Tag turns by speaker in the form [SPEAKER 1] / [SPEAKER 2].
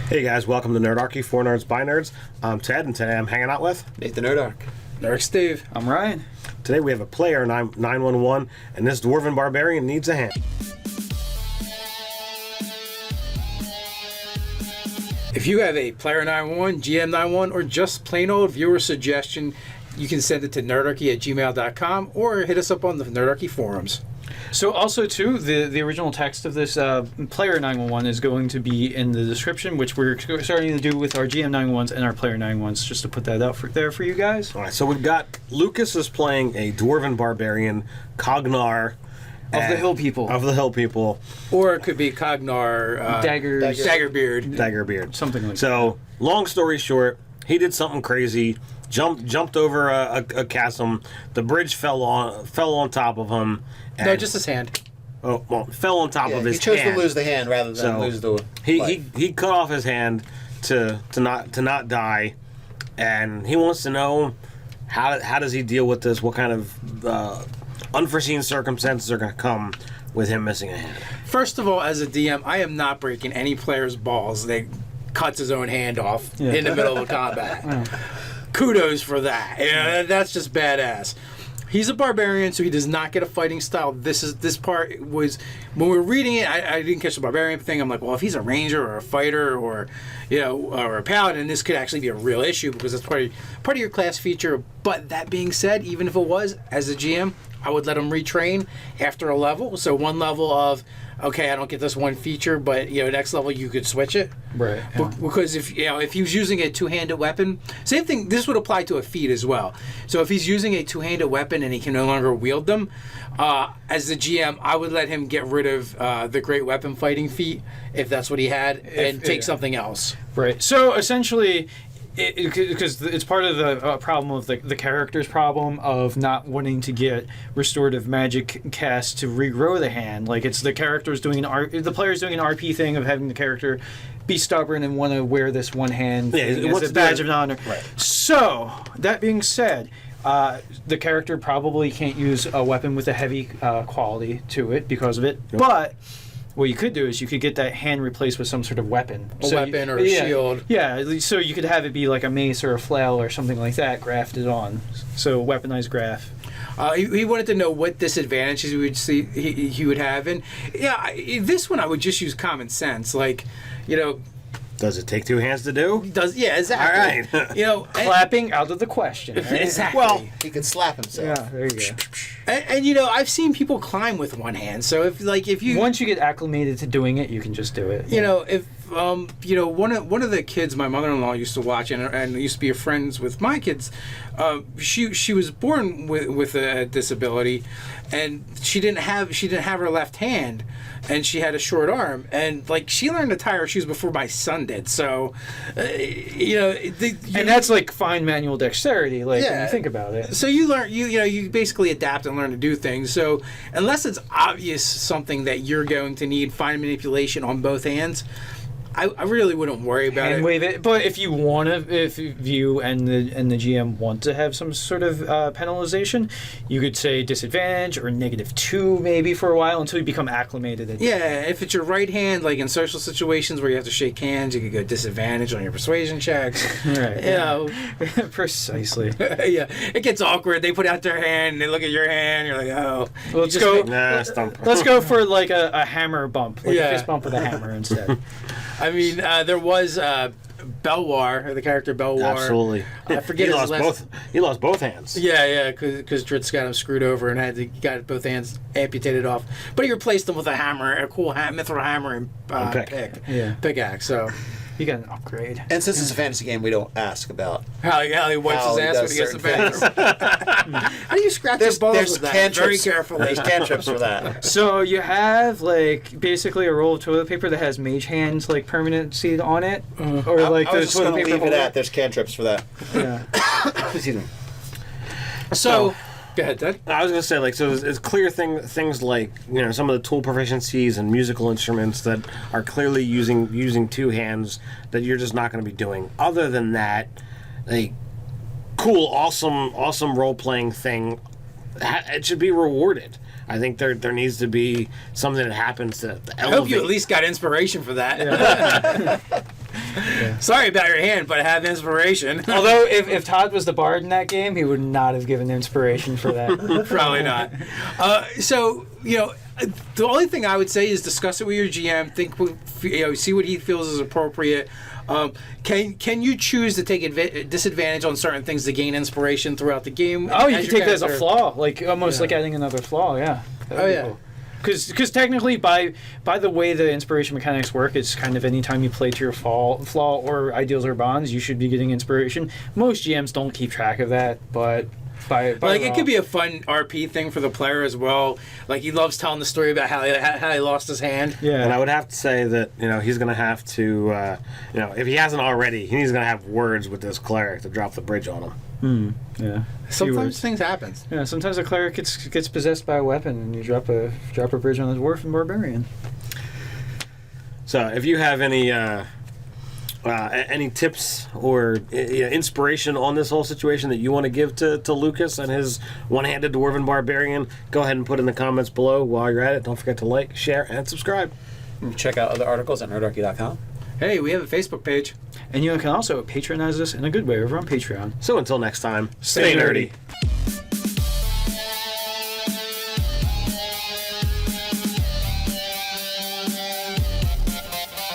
[SPEAKER 1] Hey guys, welcome to Nerdarchy, for Nerds by Nerds. I'm Ted, and today I'm hanging out with
[SPEAKER 2] Nathan Nerdark.
[SPEAKER 3] Eric Steve.
[SPEAKER 4] I'm Ryan.
[SPEAKER 1] Today we have a player, 911, and this Dwarven Barbarian needs a hand.
[SPEAKER 3] If you have a player 911, GM 911, or just plain old viewer suggestion, you can send it to nerdarchy@gmail.com or hit us up on the Nerdarchy forums.
[SPEAKER 4] So also, too, the original text of this player 911 is going to be in the description, which we're starting to do with our GM 911s and our player 911s, just to put that out there for you guys.
[SPEAKER 1] All right, so we've got Lucas is playing a Dwarven Barbarian, Cognar
[SPEAKER 4] Of the Hill People.
[SPEAKER 1] Of the Hill People.
[SPEAKER 3] Or it could be Cognar Daggerbeard.
[SPEAKER 1] Daggerbeard.
[SPEAKER 4] Something like that.
[SPEAKER 1] So, long story short, he did something crazy, jumped over a chasm, the bridge fell on top of him.
[SPEAKER 3] No, just his hand.
[SPEAKER 1] Oh, well, fell on top of his hand.
[SPEAKER 2] He chose to lose the hand rather than lose the life.
[SPEAKER 1] He cut off his hand to not die, and he wants to know how does he deal with this? What kind of unforeseen circumstances are going to come with him missing a hand?
[SPEAKER 3] First of all, as a DM, I am not breaking any player's balls that cuts his own hand off in the middle of a combat. Kudos for that. Yeah, that's just badass. He's a barbarian, so he does not get a fighting style. This part was when we were reading it. I didn't catch the barbarian thing. I'm like, well, if he's a ranger or a fighter or or a paladin, this could actually be a real issue because it's part of your class feature. But that being said, even if it was, as a GM, I would let him retrain after a level. So one level of, okay, I don't get this one feature, but next level you could switch it.
[SPEAKER 4] Right. Yeah.
[SPEAKER 3] Because if he was using a two-handed weapon, same thing. This would apply to a feat as well. So if he's using a two-handed weapon and he can no longer wield them, as the GM, I would let him get rid of the great weapon fighting feat if that's what he had, and take something else.
[SPEAKER 4] Right. So essentially, because it's part of the problem of the character's problem of not wanting to get restorative magic cast to regrow the hand. Like, it's the character's doing the player's doing an RP thing of having the character be stubborn and want to wear this one hand as a badge of honor.
[SPEAKER 1] Right.
[SPEAKER 4] So that being said, the character probably can't use a weapon with a heavy quality to it because of it, but what you could do is you could get that hand replaced with some sort of weapon.
[SPEAKER 3] Or a shield.
[SPEAKER 4] Yeah, so you could have it be like a mace or a flail or something like that grafted on. So weaponized graph.
[SPEAKER 3] He wanted to know what disadvantages we would see he would have. And this one I would just use common sense. Like,
[SPEAKER 1] Does it take two hands to do?
[SPEAKER 3] Exactly.
[SPEAKER 1] All right.
[SPEAKER 4] Clapping out of the question. Right?
[SPEAKER 3] Exactly.
[SPEAKER 2] Well, he could slap himself.
[SPEAKER 4] Yeah, there you go.
[SPEAKER 3] And I've seen people climb with one hand. So if you
[SPEAKER 4] once you get acclimated to doing it, you can just do it.
[SPEAKER 3] If one of the kids my mother-in-law used to watch and used to be friends with my kids, she was born with a disability, and she didn't have her left hand, and she had a short arm, and she learned to tie her shoes before my son did. So
[SPEAKER 4] and that's like fine manual dexterity, when you think about it.
[SPEAKER 3] So you learn you basically adapt and learn to do things. So unless it's obvious something that you're going to need fine manipulation on both hands, I really wouldn't worry about
[SPEAKER 4] hand wave it. But if you want to, if you and the GM want to have some sort of penalization, you could say disadvantage or -2 maybe for a while until you become acclimated.
[SPEAKER 3] If it's your right hand, like in social situations where you have to shake hands, you could go disadvantage on your persuasion checks.
[SPEAKER 4] Right. Precisely.
[SPEAKER 3] Yeah, it gets awkward. They put out their hand, and they look at your hand. You're like, oh.
[SPEAKER 4] Let's go. Let's go for like a hammer bump, a fist bump with a hammer instead.
[SPEAKER 3] I mean, there was Belwar, the character Belwar.
[SPEAKER 1] Absolutely.
[SPEAKER 3] I forget his last...
[SPEAKER 1] He lost both hands.
[SPEAKER 3] Yeah, because Dritz got him screwed over and got both hands amputated off. But he replaced them with a hammer, a cool mithril hammer and pickaxe. So
[SPEAKER 4] you got an upgrade.
[SPEAKER 2] And since it's a fantasy game, we don't ask about
[SPEAKER 3] how he wipes his ass when he gets the bathroom. How do you scratch your balls with that? Very carefully.
[SPEAKER 2] There's cantrips for that.
[SPEAKER 4] So you have basically a roll of toilet paper that has mage hands permanency on it, or
[SPEAKER 2] I was just going to leave it at there's cantrips for that.
[SPEAKER 4] Yeah.
[SPEAKER 2] Excuse me.
[SPEAKER 3] So. Go ahead, Ted.
[SPEAKER 1] I was going to say, so it's clear things like, some of the tool proficiencies and musical instruments that are clearly using two hands that you're just not going to be doing. Other than that, cool, awesome role-playing thing, it should be rewarded. I think there needs to be something that happens to elevate.
[SPEAKER 3] I hope you at least got inspiration for that. Yeah. Sorry about your hand, but I have inspiration.
[SPEAKER 4] Although, if Todd was the bard in that game, he would not have given inspiration for that.
[SPEAKER 3] Probably not. So, the only thing I would say is discuss it with your GM. See what he feels is appropriate. Can you choose to take disadvantage on certain things to gain inspiration throughout the game?
[SPEAKER 4] Oh, you can take that as a flaw, almost like adding another flaw. Yeah.
[SPEAKER 3] Cool.
[SPEAKER 4] Because technically, by the way the inspiration mechanics work, it's kind of anytime you play to your flaw or ideals or bonds, you should be getting inspiration. Most GMs don't keep track of that, but
[SPEAKER 3] it could be a fun RP thing for the player as well. Like, he loves telling the story about how he lost his hand.
[SPEAKER 4] Yeah,
[SPEAKER 1] and I would have to say that he's going to have to if he hasn't already, he's going to have words with this cleric to drop the bridge on him.
[SPEAKER 4] Yeah.
[SPEAKER 3] Sometimes things happen.
[SPEAKER 4] Yeah, sometimes a cleric gets possessed by a weapon, and you drop a bridge on the Dwarven Barbarian.
[SPEAKER 1] So, if you have any tips or inspiration on this whole situation that you want to give to Lucas and his one-handed Dwarven Barbarian, go ahead and put in the comments below. While you're at it, don't forget to like, share, and subscribe.
[SPEAKER 2] Check out other articles at nerdarchy.com.
[SPEAKER 3] Hey, we have a Facebook page.
[SPEAKER 4] And you can also patronize us in a good way over on Patreon.
[SPEAKER 1] So until next time,
[SPEAKER 4] Stay nerdy.